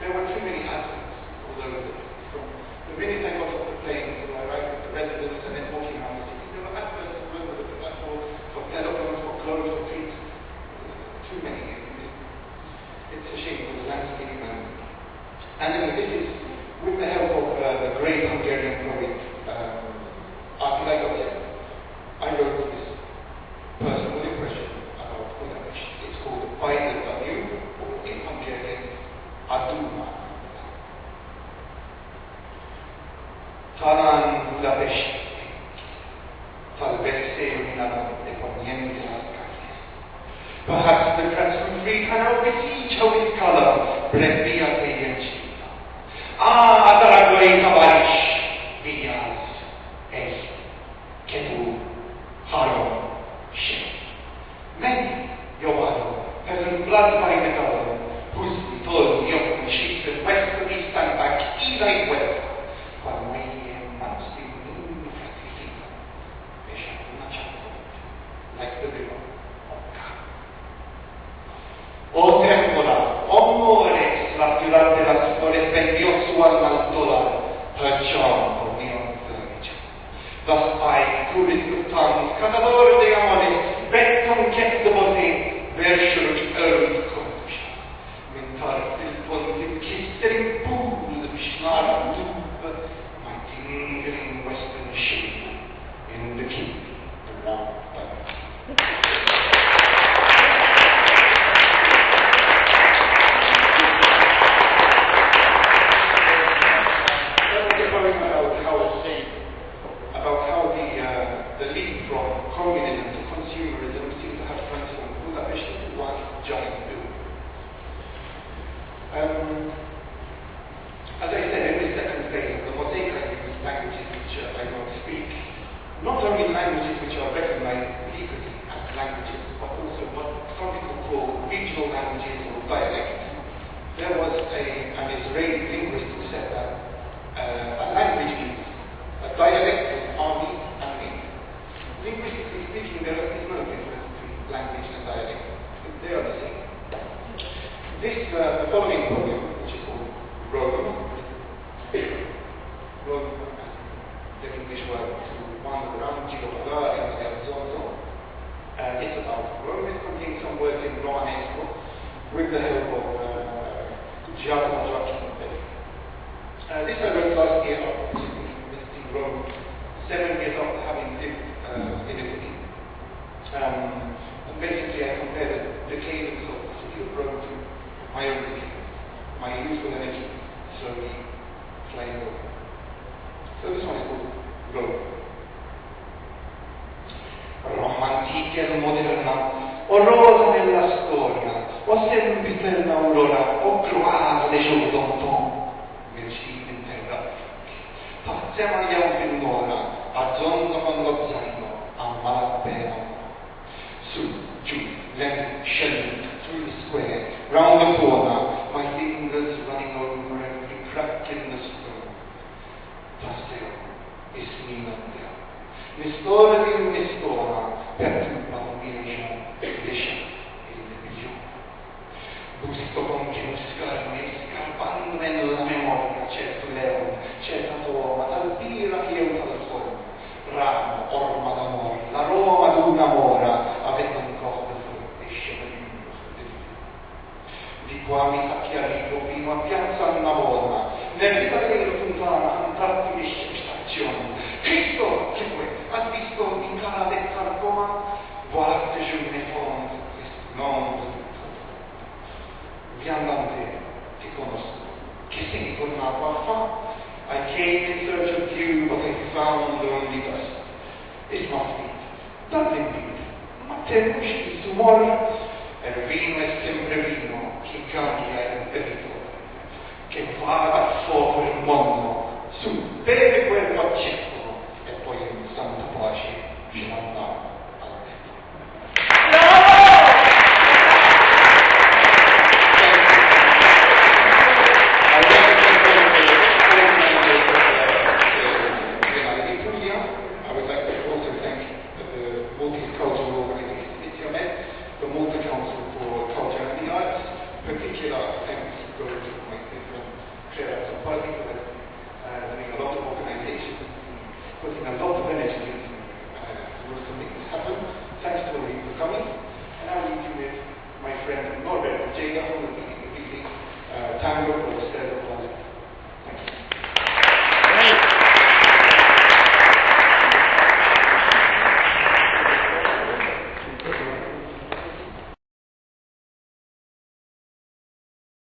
there were too many aspects all over the place. From the minute I got off the plane, so I arrived at the residence and then walking around the city, there were adverts all over the place for telephones, for clothes, for treats. Too many. It's a shame for the landscape. And this is with the help of the great Hungarian poet Budapest. I wrote this personal impression about Budapest. It's called Pajda Danube, or in Hungarian, Aduma. Talán Budapest, talvez una notte poniente las calles. Perhaps the Prince Free cannot beseech how his color bred me a città. Ah, dragoi tavarish, vias, es, ketu, haro, she. Many, Giovanni, has been blood by the color, whose full young sheets and west and east and back, eli west, while my months in moon fragility, they shall not like the river of God. O tempora, amores, durante la storia spendioso al dollar, perciò por neon furniture. Thus I, crudest of tongues, catador de amores, bectum kettobote, versus earth corruption. Mentar il ponte kistering pool, schnar loop, my tingling western shape, in the keep, around by communism to consumerism seems to have transformed Budapest into one giant building. As I said, in the second phase of the Muzajk, I use languages which I don't speak. Not only languages which are recognized legally as languages, but also what some people call regional languages or dialects. There was an Israeli linguist who said that a language is a dialect of army and navy. Linguistically speaking, there is no difference between language and dialect. They are the same. The following poem, which is called Rome, the English word to wander around, Giro Pagare and Garzonzo. It's about Rome. It contains some words in Romanesco with the help of Giacomo Joachim Belli. This I wrote last year after visiting Rome, 7 years after having lived in Italy. And basically I compared the cadence of the city of Rome to my own city, my youthful energy, slowly flying over. So this one is called Rome. Roma antica e moderna, o rosa nella storia, o sempiterna aurora, o croata de giorno, vicino in terra. Passiamo agli altri un'ora, a zonzo con lo zaino, a malapena. Su, giù, left, shelling, through the square, round the corner, my fingers running over every crack in the stone. Paseo, is Nilandia. Mistore di un'istora, per tu bambino, liscia, il milione. Busto con più scarne, scarpando nella memoria, certo leone, certa uomo, dal pira che dal fuoco. Ramo, orma d'amore, la Roma d'una mora, avete un corpo e scegliendo di qua mi fa chiarito fino a piazza Navona, nel ritardo fontana, antratti di stazione. Cristo, che vuoi? Has visto in cara del Sarcoma? Guarda giù nei fondi, questo non Viandante, ti conosco. Che sei tornato a fa? I came in search of you, but I found only dust. It must be. That indeed. Ma te usci su mora, il vino è sempre vino, che cambia il bevitore, che va a fuoco il mondo. Su, beve quel vaccetto, e poi in santa pace ci mandiamo al letto. Particular thanks go to my favorite create some parties for that, doing a lot of organization, putting a lot of energy to make this happen. Thanks to you for coming. And I'm meeting with my friend Norbert Jager, who will be leading tango for the